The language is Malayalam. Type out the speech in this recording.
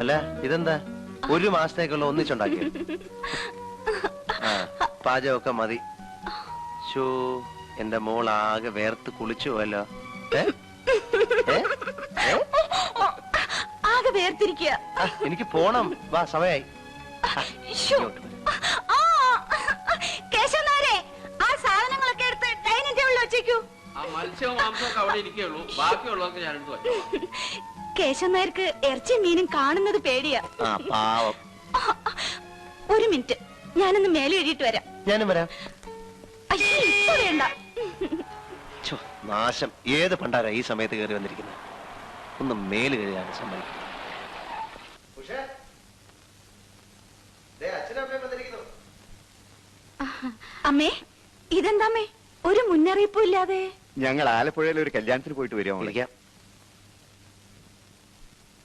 അല്ല ഇതെന്താ ഒരു മാസത്തേക്കുള്ള ഒന്നിച്ചുണ്ടാക്കിയ പാചകമൊക്കെ മതി. ഷോ എന്റെ മോളാകെ വേർത്ത് കുളിച്ചു പോയല്ലോ. ആകെ വേർതിരിക്കുക. എനിക്ക് പോണം. വാ സമയായി. കേശവനാരെ ആ സാധനങ്ങളൊക്കെ എടുത്ത് ഡൈനിങ് ടേബിളിൽ വെച്ചേക്കൂ. മത്സ്യവും മാംസവും അവിടെ ഇരിക്കുള്ളൂ, ബാക്കിയുള്ളതൊക്കെ ഞാൻ എടുത്തു വെച്ചോളാം. കേശവനായർക്ക് ഇറച്ചി മീനും കാണുന്നത് പേടിയാ. പാവം. ഒരു മിനിറ്റ്, ഞാനൊന്ന് മേലെ എഴുതിയിട്ട് വരാം. ഞാനും വരാം. അയ്യോ ഇപ്പൊ വേണ്ട. നാശം, ഏത് പണ്ടാരാ ഈ സമയത്ത് കയറി വന്നിരിക്കുന്നത്? ഒന്ന് മേല് കയറിയാണ് സമ്മതിക്കുന്നത്. അമ്മേ ഇതെന്താമ്മേ ഒരു മുന്നറിയിപ്പും ഇല്ലാതെ? ഞങ്ങൾ ആലപ്പുഴയിൽ ഒരു കല്യാണത്തിന് പോയിട്ട് വരുമോ? വിളിക്കാം.